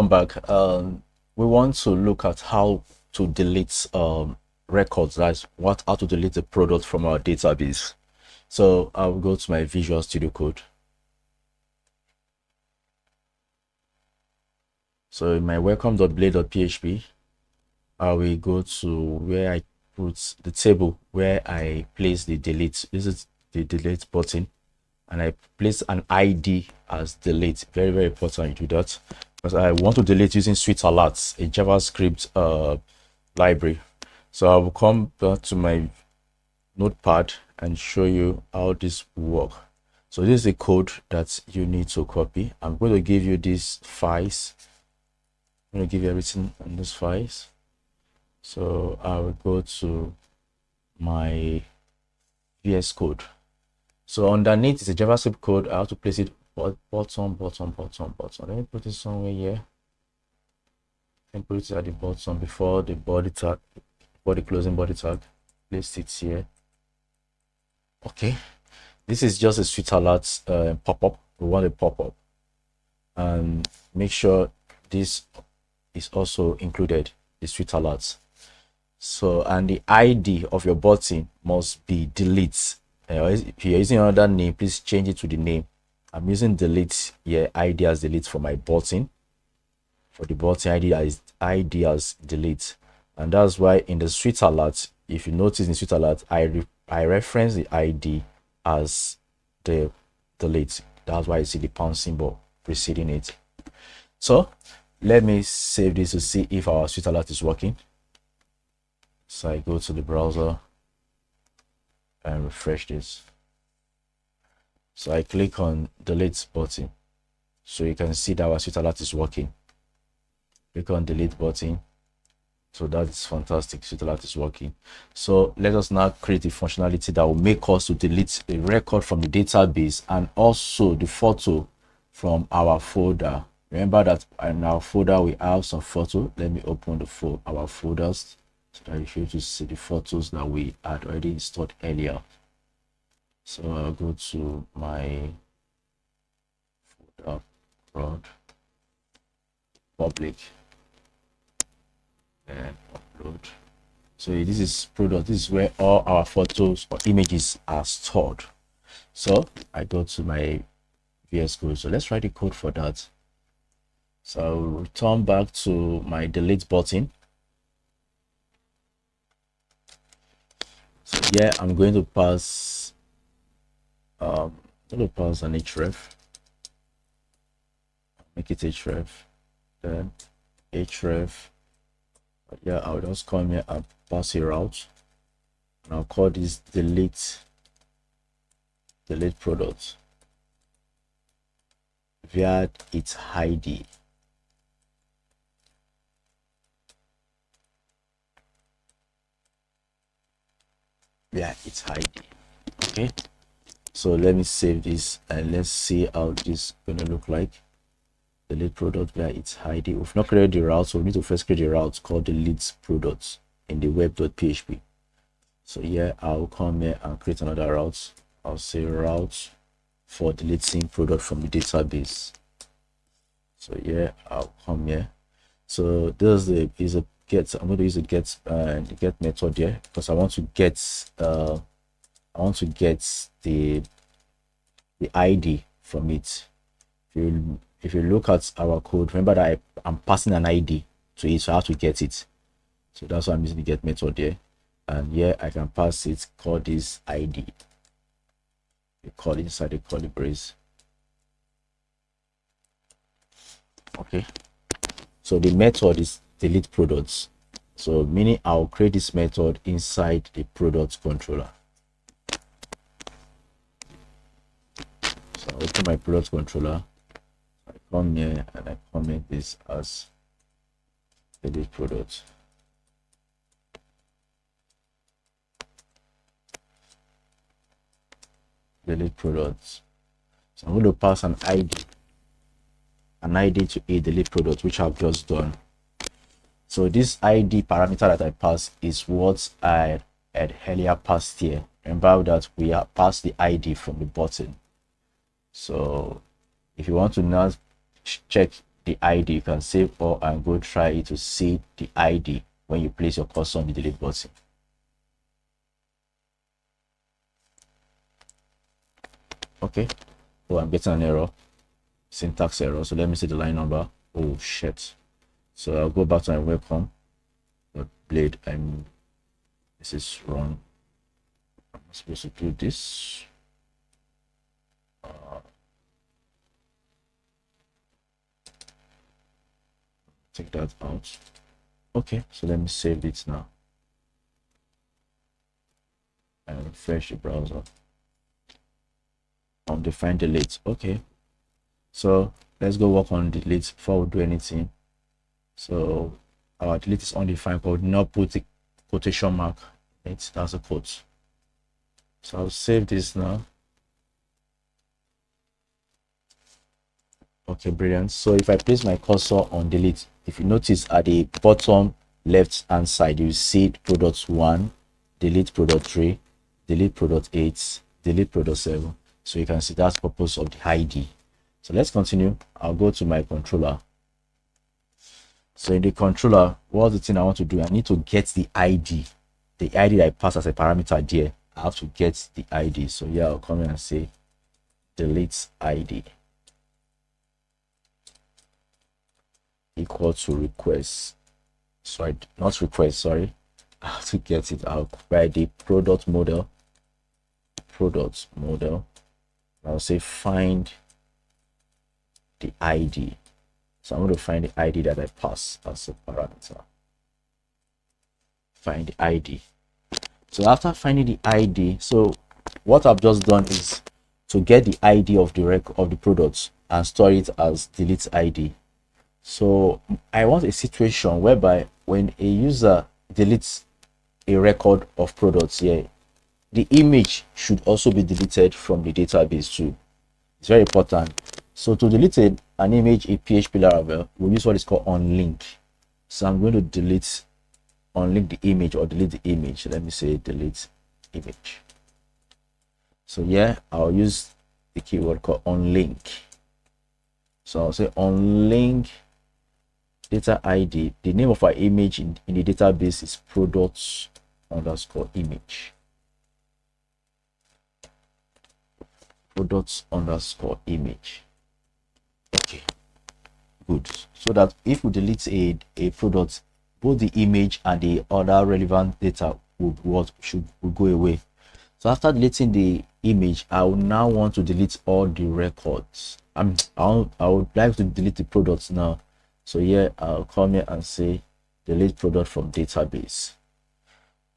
Come back. We want to look at how to delete records. That's what how to delete the product from our database. So I'll go to my Visual Studio Code. So in my welcome.blade.php, I will go to where I put the table where I place the delete. This is the delete button, and I place an ID as delete. Very, very important you do that, because I want to delete using Sweet Alerts, a JavaScript library. So I will come back to my notepad and show you how this works. So this is the code that you need to copy. I'm going to give you these files. I'm going to give you everything on these files. So I will go to my VS Code. So underneath is a JavaScript code. I have to place it bottom. Let me put it somewhere here. And put it at the bottom before the body tag, before the closing body tag. Place it here. Okay. This is just a Sweet Alert pop-up. We want a pop-up. And make sure this is also included, the Sweet Alerts. So, and the ID of your button must be delete. If you're using another name, please change it to the name. I'm using delete here, ID as delete for my button. For the button, ID as delete. And that's why in the Sweet Alert, if you notice in Sweet Alert, I reference the ID as the delete. That's why you see the pound symbol preceding it. So let me save this to see if our Sweet Alert is working. So I go to the browser and refresh this. So I click on delete button. So you can see that our Sweet Alert is working. Click on delete button. So that's fantastic. Sweet Alert is working. So let us now create a functionality that will make us to delete a record from the database and also the photo from our folder. Remember that in our folder we have some photo. Let me open our folders so that you should just see the photos that we had already installed earlier. So I'll go to my folder, CRUD, public, and upload. So this is product. This is where all our photos or images are stored. So I go to my VS Code. So let's write the code for that. So I'll return back to my delete button. So yeah, I'm going to pass an href. Make it href, then href. Yeah, I'll just come here and pass a route, and I'll call this delete product via its ID. Yeah, it's ID. Okay, so let me save this and let's see how this is gonna look like. Delete product via its ID. We've not created the route, so we need to first create a route called delete products in the web.php. So yeah, I'll come here and create another route. I'll say route for deleting product from the database. So yeah, I'll come here. So this is a get. I'm going to use the get method here because I want to get the ID from it. If you look at our code, remember that I'm passing an ID to it, so I have to get it. So that's why I'm using the get method here. And here I can pass it, call this ID. You call it inside the curly brace. Okay. So the method is delete products. So meaning I'll create this method inside the product controller. So I open my product controller. I come here and I comment this as delete product. Delete products. So I'm going to pass an ID to a delete product, which I've just done. So this ID parameter that I pass is what I had earlier passed here. Remember that we have passed the ID from the button. So if you want to now check the ID. You can save all and go try it to see the ID when you place your cursor on the delete button. Okay, so I'm getting an error, syntax error. So let me see the line number. Oh shit. So I'll go back to my welcome blade. This is wrong. I'm supposed to do this. Take that out. Okay, so let me save it now and refresh the browser. Define delete. Okay, so let's go work on delete before we do anything. So our delete is undefined, but we not put the quotation mark. That's a quote. So I'll save this now. Okay, brilliant. So if I place my cursor on delete, if you notice at the bottom left hand side, you see product 1, delete product 3, delete product 8, delete product 7. So you can see that's the purpose of the ID. So let's continue. I'll go to my controller. So in the controller, what's the thing I want to do? I need to get the ID that I pass as a parameter there. I have to get the ID. So yeah, I'll come here and say delete ID equal to request. Sorry, not request, sorry. I have to get it out by the product model. I'll say find the ID. So I'm going to find the ID that I pass as a parameter. Find the ID. So after finding the ID, so what I've just done is to get the ID of the product and store it as delete ID. So I want a situation whereby when a user deletes a record of products here, the image should also be deleted from the database too. It's very important. So to delete an image in PHP Laravel, we'll use what is called onLink. So I'm going to unlink the image or delete the image. Let me say delete image. So yeah, I'll use the keyword called onLink. So I'll say onLink data ID. The name of our image in the database is products_image. Products_image. Okay, good. So that if we delete a product, both the image and the other relevant data would go away. So after deleting the image, I will now want to delete all the records. I would like to delete the products now. So here I'll come here and say delete product from database.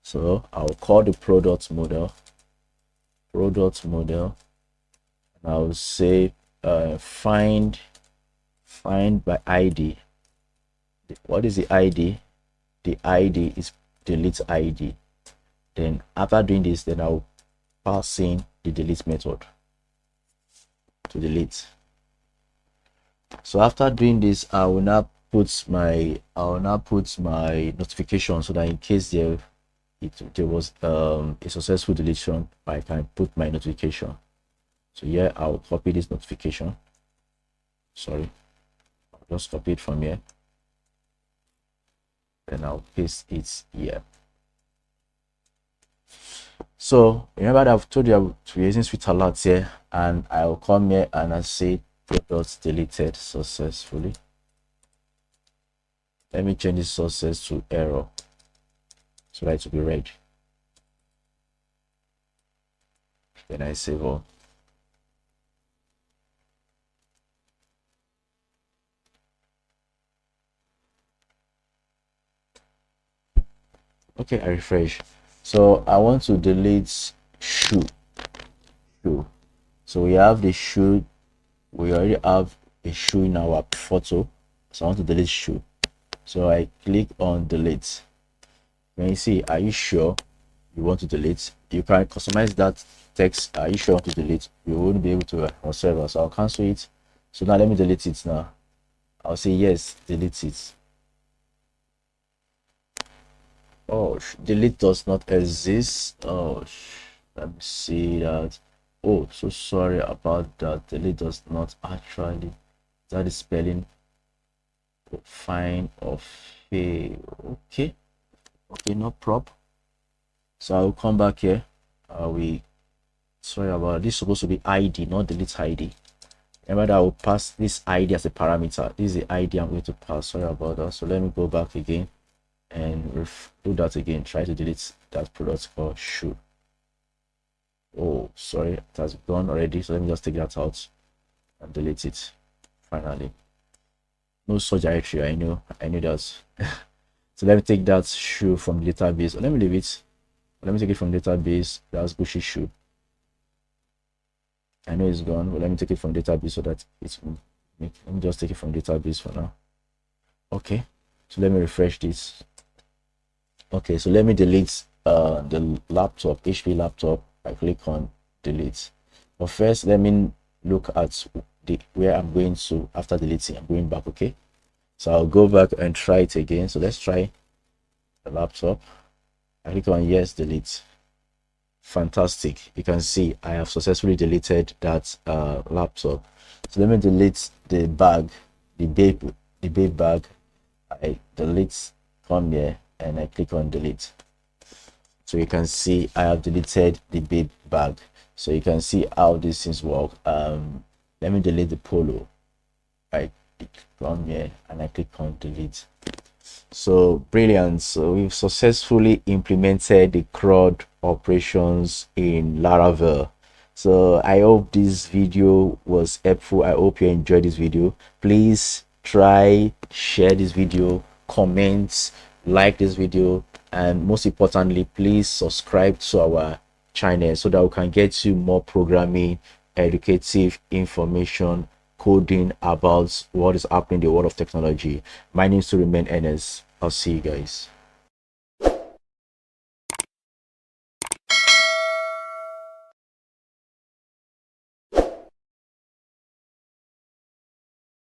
So I'll call the product model, and I'll say find by ID. What is the ID? The ID is delete ID. Then after doing this, then I'll pass in the delete method to delete. So after doing this, I will now put my notification so that in case there was a successful deletion, I can put my notification. So here I'll copy this notification. Sorry, I'll just copy it from here. Then I'll paste it here. So remember that I've told you we're using sweet alerts here, and I'll come here and I say products deleted successfully. Let me change this success to error so that it will be red. Then I save all. Okay, I refresh. So I want to delete shoe. So we have the shoe. We already have a shoe in our photo. So I want to delete shoe. So I click on delete. When you see, are you sure you want to delete? You can customize that text. Are you sure you want to delete? You won't be able to on server. So I'll cancel it. So now let me delete it now. I'll say yes, delete it. Oh, delete does not exist. Oh, let me see that. Oh, so sorry about that. Delete does not actually. That is spelling. fine or fail. Okay, no problem. So I'll come back here. We sorry about this. Is supposed to be ID, not delete ID. Remember that I will pass this ID as a parameter. This is the ID I'm going to pass. Sorry about that. So let me go back again and do that again. Try to delete that product called shoe. Oh, sorry, it has gone already. So let me just take that out and delete it. Finally, no such directory. I knew that. So let me take that shoe from the database. Let me leave it. Let me take it from database. That's Gucci shoe. I know it's gone, but let me take it from database so that it's. Let me just take it from database for now. Okay, so let me refresh this. Okay, so let me delete the laptop, HP laptop. I click on delete. But first, let me look at the where I'm going to after deleting. I'm going back. Okay, so I'll go back and try it again. So let's try the laptop. I click on yes, delete. Fantastic. You can see I have successfully deleted that laptop. So let me delete the bag, the babe bag. I delete, come here and I click on delete. So you can see I have deleted the babe bag. So you can see how these things work. Let me delete the polo. I come here and I click on delete. So brilliant. So we've successfully implemented the CRUD operations in Laravel. So I hope this video was helpful. I hope you enjoyed this video. Please try, share this video, comment, like this video, and most importantly, please subscribe to our channel so that we can get you more programming, educative information, coding about what is happening in the world of technology. My name is to remain NS. I'll see you guys.